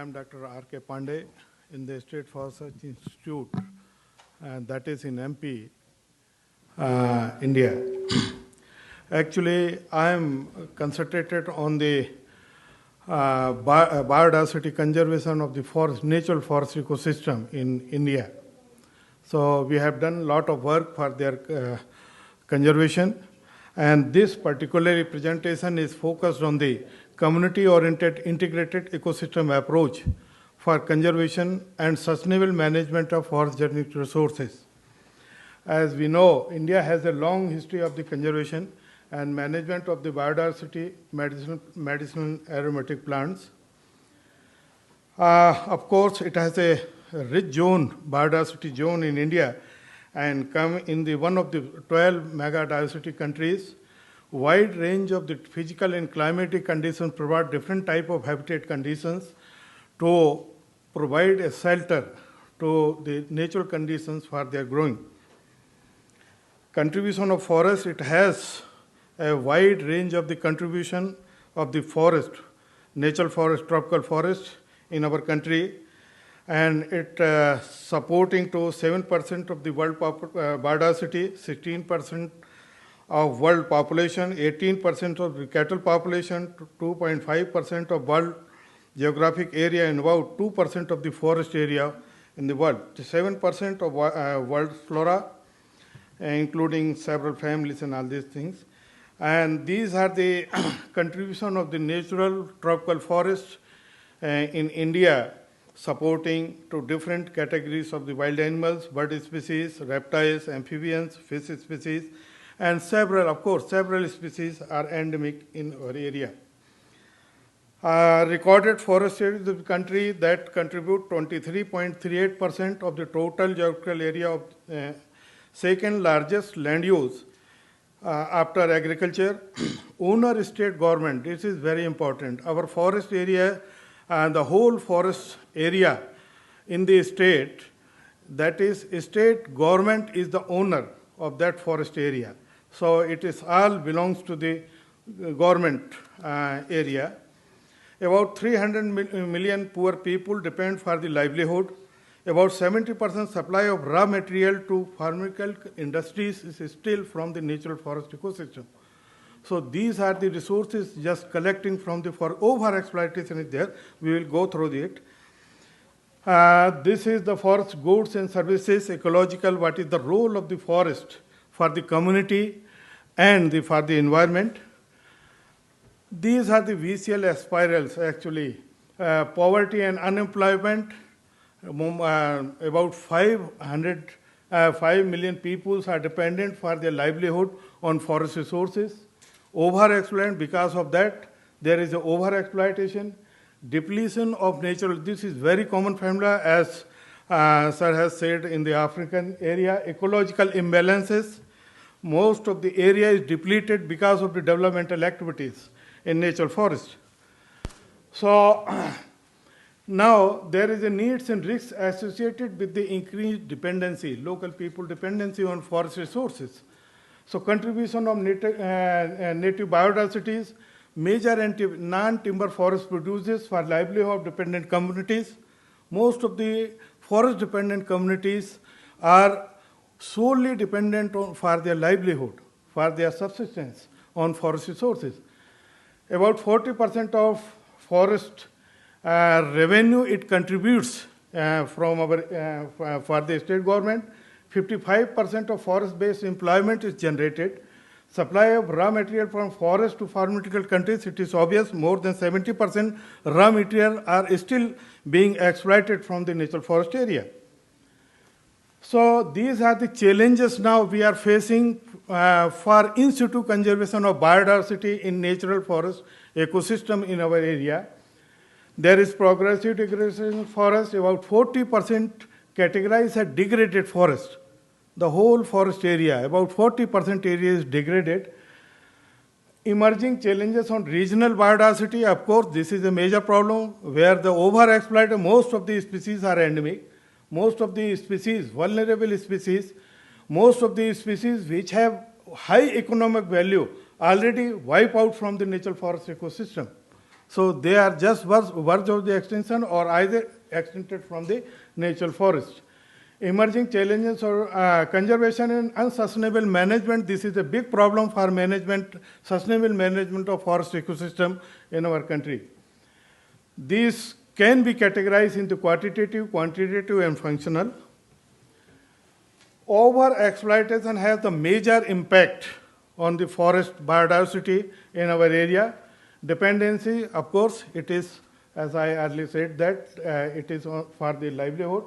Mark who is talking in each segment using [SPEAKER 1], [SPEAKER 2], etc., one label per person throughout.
[SPEAKER 1] am Dr. R.K. Pandey in the State Forest Research Institute, and that is in MP, India. Actually, I am concentrated on the biodiversity conservation of the forest, natural forest ecosystem in India. So we have done a lot of work for their conservation, and this particular presentation is focused on the community-oriented integrated ecosystem approach for conservation and sustainable management of forest-genetic resources. As we know, India has a long history of the conservation and management of the biodiversity, medicinal aromatic plants. Of course, it has a rich zone, biodiversity zone in India, and come in the one of the 12 mega diversity countries. Wide range of the physical and climatic conditions provide different type of habitat conditions to provide a shelter to the natural conditions for their growing. Contribution of forest, it has a wide range of the contribution of the forest, natural forest, tropical forest in our country, and it supporting to 7% of the world biodiversity, 16% of world population, 18% of the cattle population, 2.5% of world geographic area, and about 2% of the forest area in the world. 7% of world flora, including several families and all these things. And these are the contribution of the natural tropical forests in India, supporting to different categories of the wild animals, bird species, reptiles, amphibians, fish species, and several species are endemic in our area. Recorded forest areas of the country that contribute 23.38% of the total geographical area of second largest land use after agriculture. Owner state government, this is very important. Our forest area and the whole forest area in the state, that is state government is the owner of that forest area. So it is all belongs to the government area. About 300 million poor people depend for the livelihood. About 70% supply of raw material to pharmaceutical industries is still from the natural forest ecosystem. So these are the resources just collecting from the over-exploitation is there. We will go through it. This is the forest goods and services, ecological, what is the role of the forest for the community and for the environment. These are the vicious spirals actually. Poverty and unemployment, about 5 million people are dependent for their livelihood on forest resources. Overexploitation, because of that, there is overexploitation, depletion of natural, this is very common phenomena as sir has said in the African area, ecological imbalances. Most of the area is depleted because of the developmental activities in natural forest. So now there is a needs and risks associated with the increased dependency, local people dependency on forest resources. So contribution of native biodiversities, major and non-timber forest produces for livelihood of dependent communities. Most of the forest dependent communities are solely dependent on for their livelihood, for their subsistence on forest resources. About 40% of forest revenue it contributes from our for the state government. 55% of forest-based employment is generated. Supply of raw material from forest to pharmaceutical countries, it is obvious more than 70% raw material are still being exploited from the natural forest area. So these are the challenges now we are facing for in situ conservation of biodiversity in natural forest ecosystem in our area. There is progressive degradation of forest, about 40% categorized as degraded forest. The whole forest area, about 40% area is degraded. Emerging challenges on regional biodiversity, of course, this is a major problem where the overexploited, most of the species are endemic. Most of the species, vulnerable species, most of the species which have high economic value already wipe out from the natural forest ecosystem. So they are just verge of the extinction or either extincted from the natural forest. Emerging challenges or conservation and unsustainable management. This is a big problem for sustainable management of forest ecosystem in our country. These can be categorized into quantitative, quantitative, and functional. Over-exploitation has a major impact on the forest biodiversity in our area. Dependency, of course, it is, as I earlier said, that it is for the livelihood.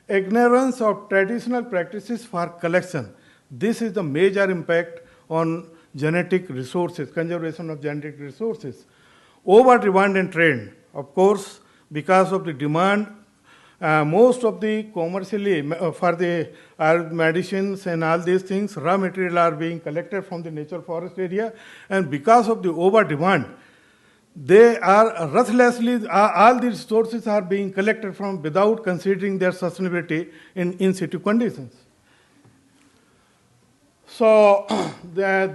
[SPEAKER 1] Ignorance of traditional practices for collection. This is the major impact on genetic resources, conservation of genetic resources. Over-demand and trade. Of course, because of the demand, most of the commercially, for the medicines and all these things, raw material are being collected from the natural forest area, and because of the over-demand, they are ruthlessly, all these resources are being collected from without considering their sustainability in situ conditions. So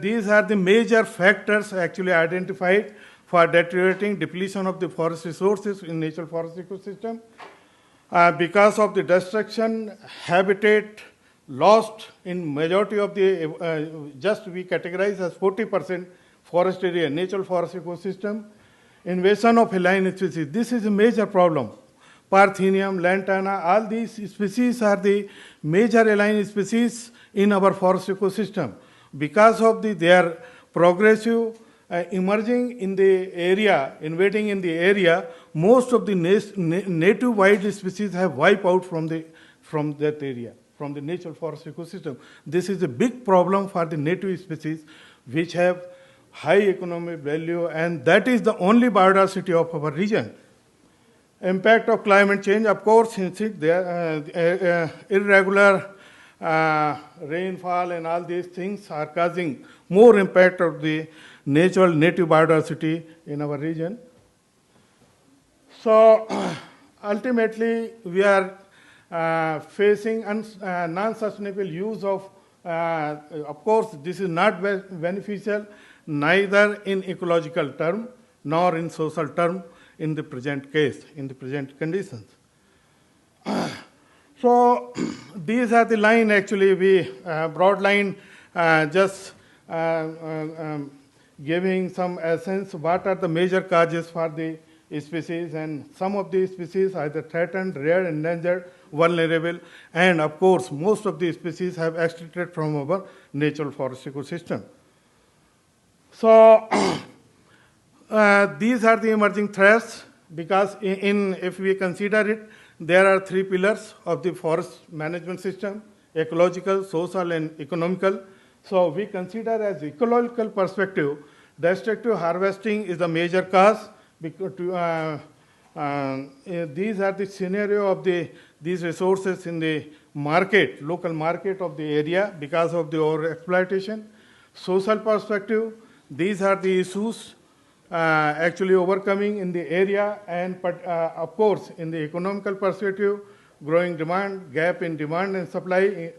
[SPEAKER 1] these are the major factors actually identified for deteriorating depletion of the forest resources in natural forest ecosystem. Because of the destruction, habitat lost in majority of the, just we categorize as 40% forest area, natural forest ecosystem. Invasion of feline species, this is a major problem. Parthenium, lantana, all these species are the major alien species in our forest ecosystem. Because of their progressive emerging in the area, invading in the area, most of the native wild species have wiped out from that area, from the natural forest ecosystem. This is a big problem for the native species which have high economic value, and that is the only biodiversity of our region. Impact of climate change, of course, since irregular rainfall and all these things are causing more impact of the natural native biodiversity in our region. So ultimately, we are facing non-sustainable use of course, this is not beneficial neither in ecological term nor in social term in the present case, in the present conditions. So these are the line actually, we broad line just giving some essence what are the major causes for the species, and some of the species either threatened, rare, endangered, vulnerable, and of course most of the species have extracted from our natural forest ecosystem. So these are the emerging threats because if we consider it, there are three pillars of the forest management system: ecological, social, and economical. So we consider as ecological perspective, destructive harvesting is the major cause. Because these are the scenario of these resources in the market, local market of the area because of the over-exploitation. Social perspective, these are the issues actually overcoming in the area, and of course in the economical perspective, growing demand, gap in demand and supply,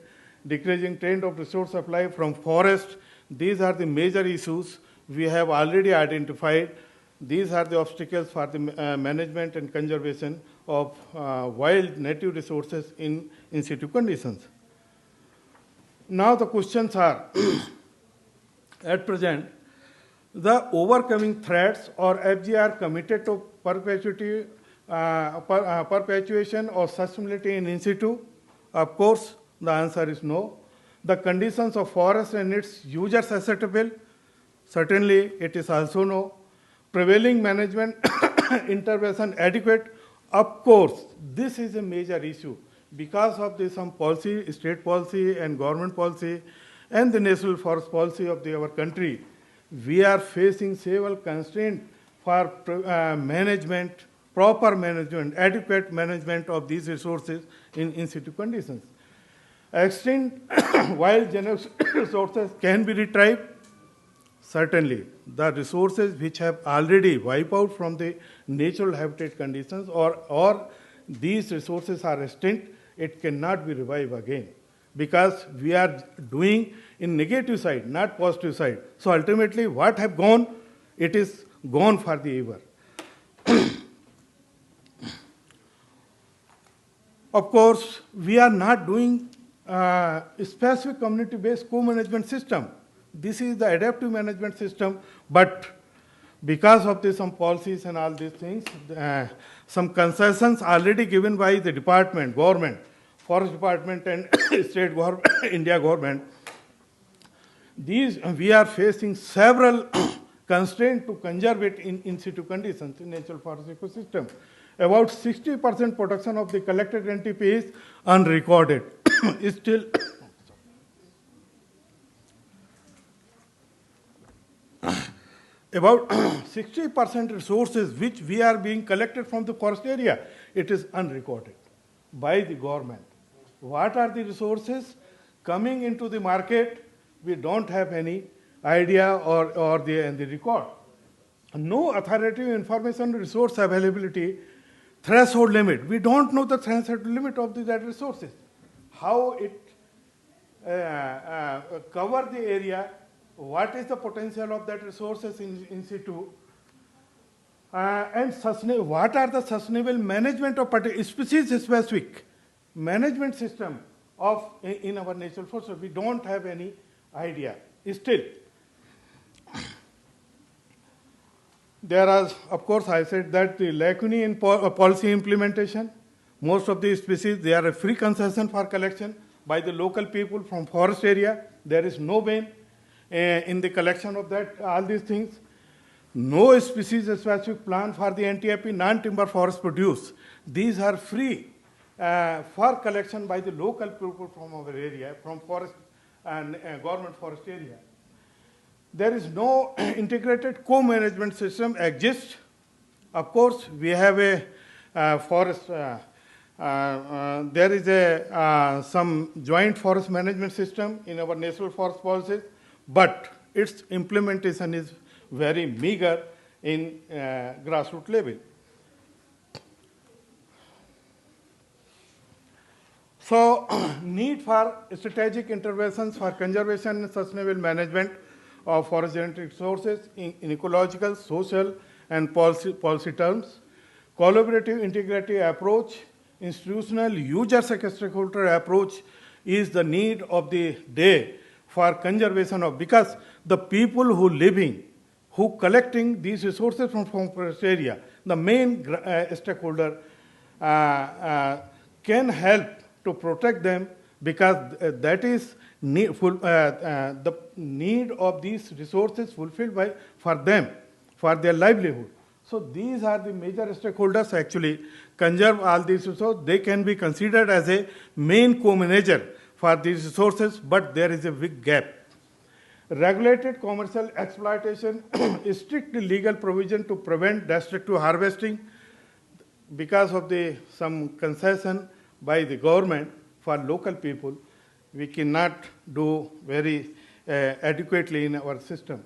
[SPEAKER 1] decreasing trend of resource supply from forest. These are the major issues we have already identified. These are the obstacles for the management and conservation of wild native resources in situ conditions. Now the questions are, at present, the overcoming threats or FGR committed to perpetuation or sustainability in situ? Of course, the answer is no. The conditions of forest and its users acceptable? Certainly, it is also no. Prevailing management intervention adequate? Of course, this is a major issue because of some policy, state policy and government policy and the national forest policy of our country. We are facing several constraints for management, proper management, adequate management of these resources in situ conditions. Extinct wild genetic resources can be retrieved. Certainly, the resources which have already wiped out from the natural habitat conditions or these resources are extinct, it cannot be revived again because we are doing in negative side, not positive side. So ultimately, what have gone, it is gone for the ever. Of course, we are not doing a specific community-based co-management system. This is the adaptive management system, but because of some policies and all these things, some concessions already given by the department, government, forest department and state government, India government, we are facing several constraints to conserve it in situ conditions in natural forest ecosystem. About 60% production of the collected NTP is unrecorded. It's still about 60% resources which we are being collected from the forest area, it is unrecorded by the government. What are the resources coming into the market? We don't have any idea or the record. No authoritative information resource availability threshold limit. We don't know the threshold limit of that resources. How it cover the area, what is the potential of that resources in situ, and what are the sustainable management of species-specific management system in our natural forest. We don't have any idea. Still, there are, of course, I said that the lacunae in policy implementation. Most of these species, they are a free concession for collection by the local people from forest area. There is no ban in the collection of that, all these things. No species-specific plan for the NTIP, non-timber forest produce. These are free for collection by the local people from our area, from forest and government forest area. There is no integrated co-management system exists. Of course, we have a forest, there is some joint forest management system in our national forest policies, but its implementation is very meager in grassroots level. So, need for strategic interventions for conservation and sustainable management of forest genetic resources in ecological, social, and policy terms. Collaborative integrative approach, institutional user stakeholder approach is the need of the day for conservation of, because the people who living, who collecting these resources from forest area, the main stakeholder can help to protect them, because that is the need of these resources fulfilled for them, for their livelihood. So these are the major stakeholders actually conserve all these resources. They can be considered as a main co-manager for these resources, but there is a big gap. Regulated commercial exploitation, strict legal provision to prevent destructive harvesting because of some concession by the government for local people, we cannot do very adequately in our system.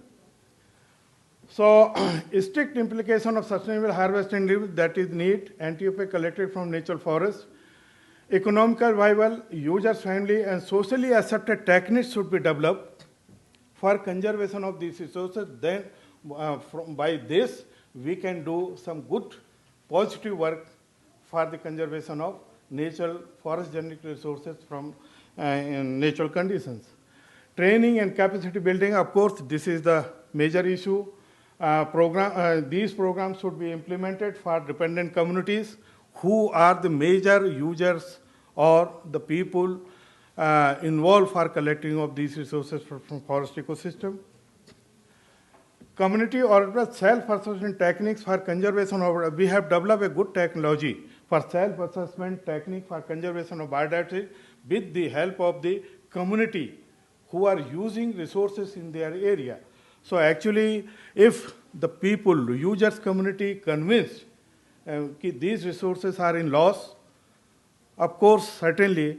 [SPEAKER 1] So, strict implication of sustainable harvesting that is need, NTFA collected from natural forests, economical viable, user-friendly and socially accepted techniques should be developed for conservation of these resources. Then by this, we can do some good positive work for the conservation of natural forest genetic resources from in natural conditions. Training and capacity building, of course, this is the major issue. These programs should be implemented for dependent communities who are the major users or the people involved for collecting of these resources from forest ecosystem. Community or self-assessment techniques for conservation of, we have developed a good technology for self-assessment technique for conservation of biodiversity with the help of the community who are using resources in their area. So actually, if the people, users community convinced these resources are in loss, of course, certainly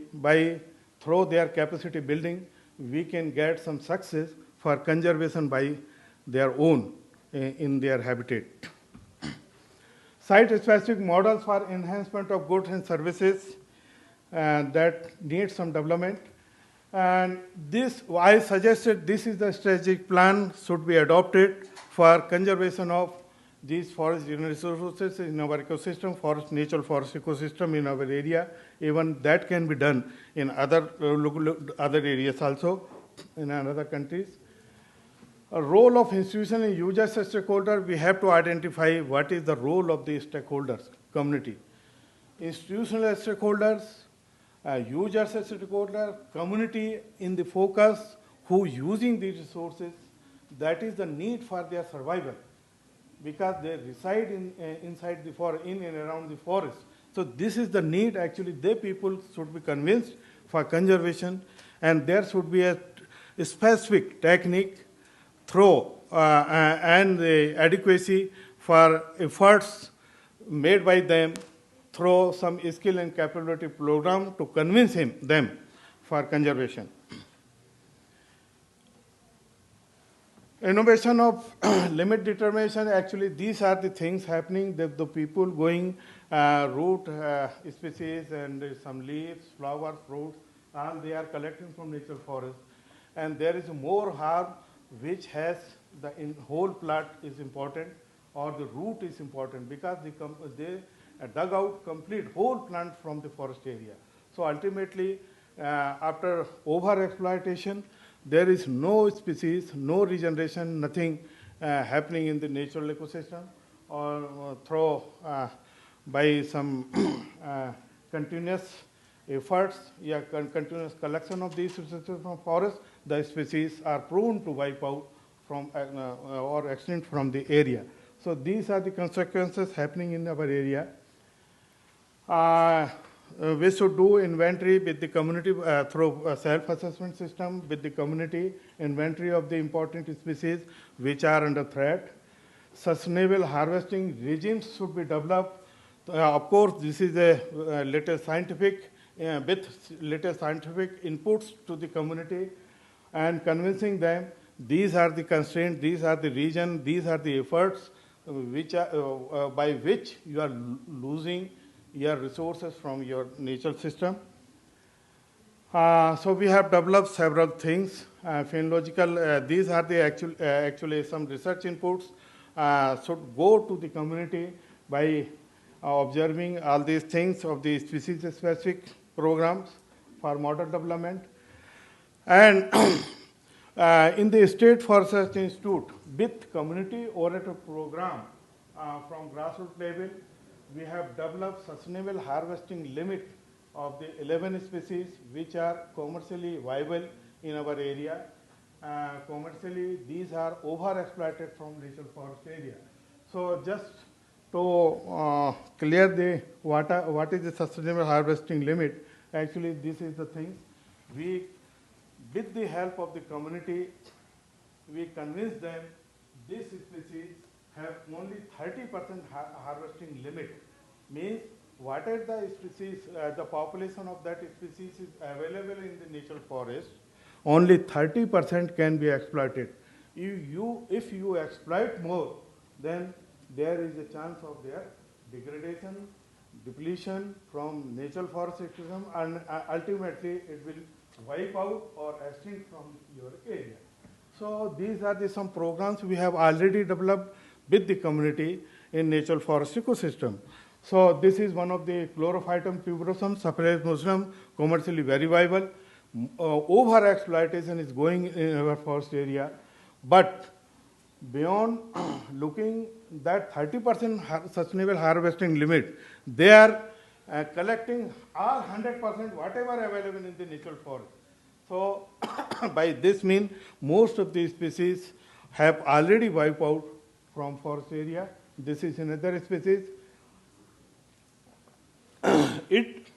[SPEAKER 1] through their capacity building, we can get some success for conservation by their own in their habitat. Site-specific models for enhancement of goods and services that need some development. And this, I suggested this is the strategic plan should be adopted for conservation of these forest resources in our ecosystem, natural forest ecosystem in our area. Even that can be done in other areas also, in other countries. A role of institution and users as stakeholder, we have to identify what is the role of the stakeholders, community. Institutional stakeholders, users as stakeholder, community in the focus, who using these resources, that is the need for their survival, because they reside inside the forest, in and around the forest. So this is the need. Actually, they people should be convinced for conservation, and there should be a specific technique through and the adequacy for efforts made by them through some skill and capability program to convince them for conservation. Innovation of limit determination, actually these are the things happening, that the people going root species and some leaves, flowers, fruits, all they are collecting from natural forest. And there is more harm which has the whole plant is important, or the root is important, because they dug out complete whole plant from the forest area. So ultimately, after over exploitation, there is no species, no regeneration, nothing happening in the natural ecosystem, or through by some continuous efforts, continuous collection of these resources from forest, the species are prone to wipe out from or extinct from the area. So these are the consequences happening in our area. We should do inventory with the community through a self-assessment system with the community, inventory of the important species which are under threat. Sustainable harvesting regimes should be developed. Of course, this is a latest scientific, with latest scientific inputs to the community, and convincing them these are the constraints, these are the region, these are the efforts which are, by which you are losing your resources from your natural system. So we have developed several things. Phenological, these are the actually some research inputs should go to the community by observing all these things of the species-specific programs for model development. And in the State Forest Research Institute, with community-oriented program from grassroots level, we have developed sustainable harvesting limit of the 11 species which are commercially viable in our area. Commercially, these are over-exploited from natural forest area. So just to clear the what is the sustainable harvesting limit, actually this is the thing. We, with the help of the community, we convince them this species have only 30% harvesting limit. Means what is the species, the population of that species is available in the natural forest, only 30% can be exploited. If you exploit more, then there is a chance of their degradation, depletion from natural forest ecosystem, and ultimately it will wipe out or extinct from your area. So these are some programs we have already developed with the community in natural forest ecosystem. So this is one of the chlorophytum tuberosum, saprophyllus musculum, commercially very viable. Over exploitation is going in our forest area, but beyond looking that 30% sustainable harvesting limit, they are collecting all 100% whatever available in the natural forest. So by this mean, most of these species have already wiped out from forest area. This is another species. It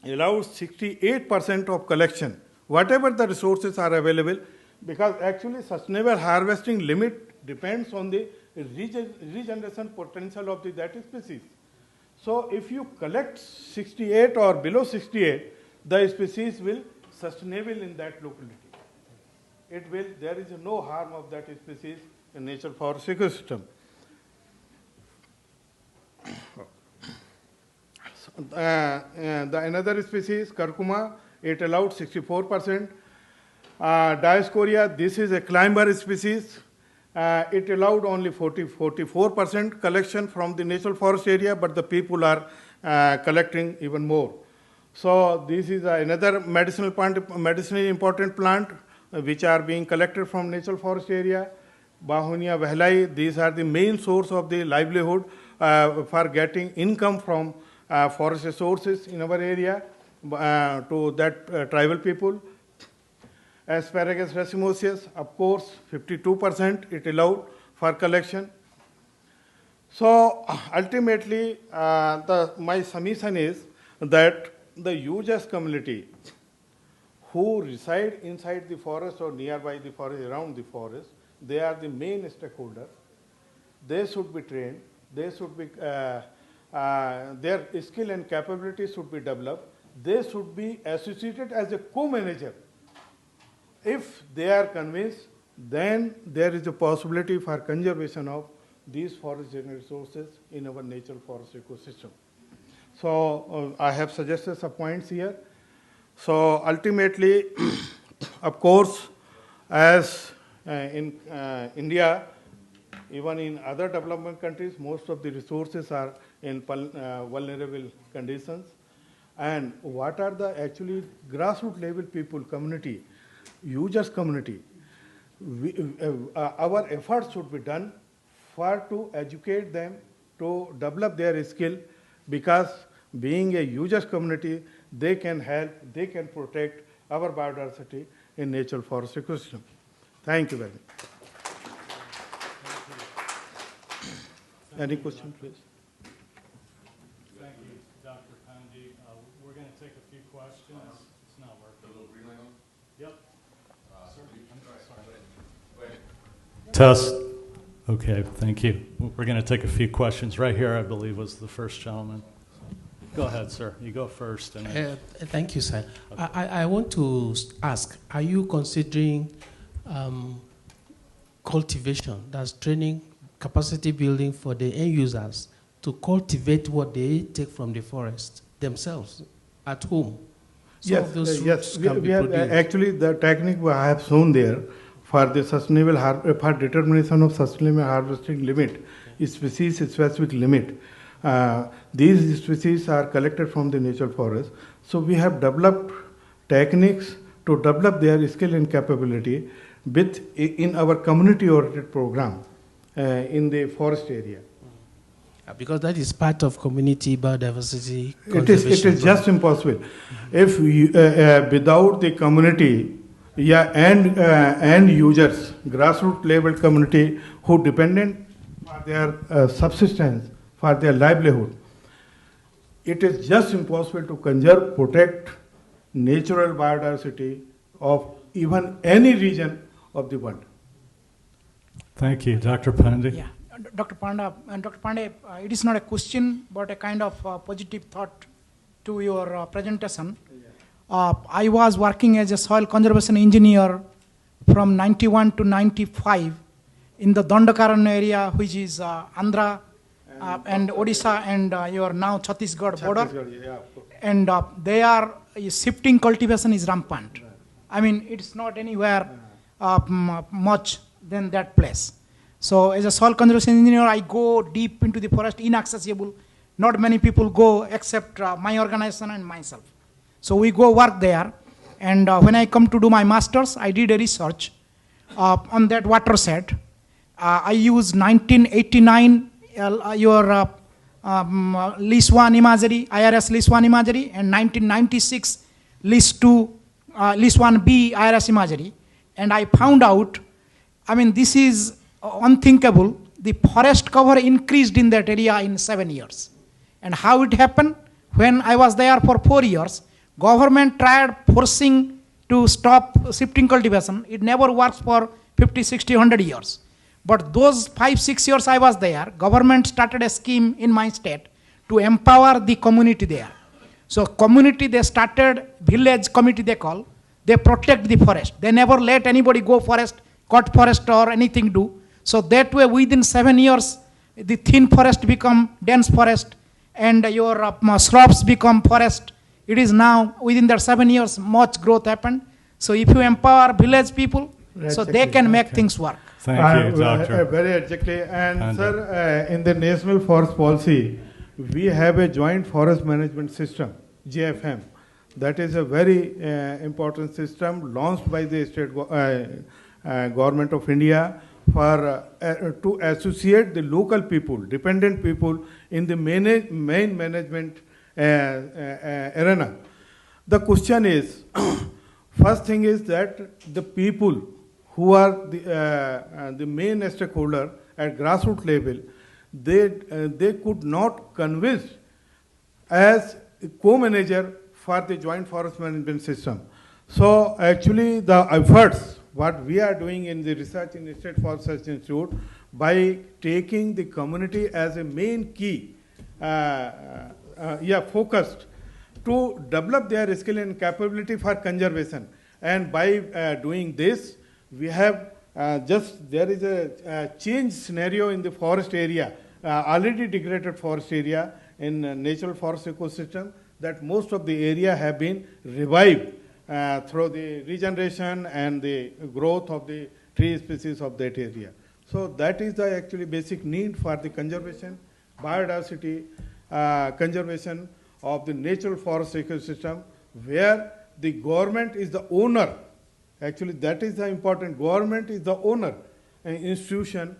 [SPEAKER 1] allows 68% of collection, whatever the resources are available, because actually sustainable harvesting limit depends on the regeneration potential of that species. So if you collect 68 or below 68, the species will sustainable in that locality. There is no harm of that species in natural forest ecosystem. The another species, curcuma, it allowed 64%. Dioscorea, this is a climber species, It allowed only 44% collection from the natural forest area, but the people are collecting even more. So this is another medicinally important plant which are being collected from natural forest area. Bahunia, Vahlai, these are the main source of the livelihood for getting income from forest resources in our area to that tribal people. Asparagus racemosus, of course, 52% it allowed for collection. So ultimately, my submission is that the users community who reside inside the forest or nearby the forest, around the forest, they are the main stakeholders. They should be trained. They should be, their skill and capability should be developed. They should be associated as a co-manager. If they are convinced, then there is a possibility for conservation of these forest resources in our natural forest ecosystem. So I have suggested some points here. So ultimately, of course, as in India, even in other development countries, most of the resources are in vulnerable conditions. And what are the actually grassroots level people, community, users community? Our efforts should be done to educate them, to develop their skill, because being a users community, they can help, they can protect our biodiversity in natural forest ecosystem. Thank you very much. Any question, please?
[SPEAKER 2] Thank you, Dr. Pandey. We're going to take a few questions. It's not working. The little relay on? Yep. Test. Okay, thank you. We're going to take a few questions. Right here, I believe, was the first gentleman. Go ahead, sir. You go first. And
[SPEAKER 3] thank you, sir. Okay. I want to ask, are you considering cultivation, that's training, capacity building for the end users to cultivate what they take from the forest themselves at home?
[SPEAKER 1] Yes, yes. We have, actually, the technique I have shown there for the sustainable for determination of sustainable harvesting limit, species-specific limit. These species are collected from the natural forest. So we have developed techniques to develop their skill and capability in our community-oriented program in the forest area.
[SPEAKER 3] Because that is part of community biodiversity.
[SPEAKER 1] It is just impossible. If we, without the community, and users, grassroots level community who dependent for their subsistence, for their livelihood, it is just impossible to conserve, protect natural biodiversity of even any region of the world.
[SPEAKER 2] Thank you, Dr. Pandey.
[SPEAKER 4] Yeah, Dr. Pandey, it is not a question, but a kind of positive thought to your presentation. I was working as a soil conservation engineer from 91 to 95 in the Dandakaran area, which is Andhra and Odisha and your now Chhattisgarh border. Yeah, and they are, shifting cultivation is rampant. I mean, it's not anywhere much than that place. So as a soil conservation engineer, I go deep into the forest, inaccessible. Not many people go except my organization and myself. So we go work there, and when I come to do my master's, I did a research on that watershed. I used 1989 your list 1 imagery, IRS list 1 imagery, and 1996 list 1B IRS imagery, and I found out, I mean, this is unthinkable. The forest cover increased in that area in 7 years. And how it happened? When I was there for 4 years, government tried forcing to stop shifting cultivation. It never works for 50, 60, 100 years. But those 5, 6 years I was there, government started a scheme in my state to empower the community there. So community, they started village committee they call, they protect the forest. They never let anybody go forest, cut forest or anything do. So that way within 7 years, the thin forest become dense forest and your shrubs become forest. It is now, within that 7 years, much growth happened. So if you empower village people, so they can make things work.
[SPEAKER 2] Thank you, Doctor.
[SPEAKER 1] Very exactly. And
[SPEAKER 2] Pandey.
[SPEAKER 1] sir, in the National Forest Policy, we have a Joint Forest Management System, JFM. That is a very important system launched by the state government of India for to associate the local people, dependent people in the main management arena. The question is, first thing is that the people who are the main stakeholder at grassroots level, they could not convince as co-manager for the joint forest management system. So actually the efforts what we are doing in the research in the State Forest Research Institute by taking the community as a main key, focused to develop their skill and capability for conservation. And by doing this, we have there is a change scenario in the forest area, already degraded forest area in natural forest ecosystem, that most of the area have been revived through the regeneration and the growth of the tree species of that area. So that is the actually basic need for the conservation, biodiversity, conservation of the natural forest ecosystem, where the government is the owner. Actually, that is the important. Government is the owner, an institution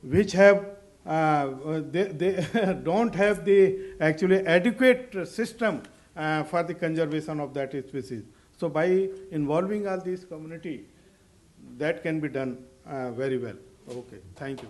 [SPEAKER 1] which have they don't have the actually adequate system for the conservation of that species. So by involving all these community, that can be done very well. Okay, thank you.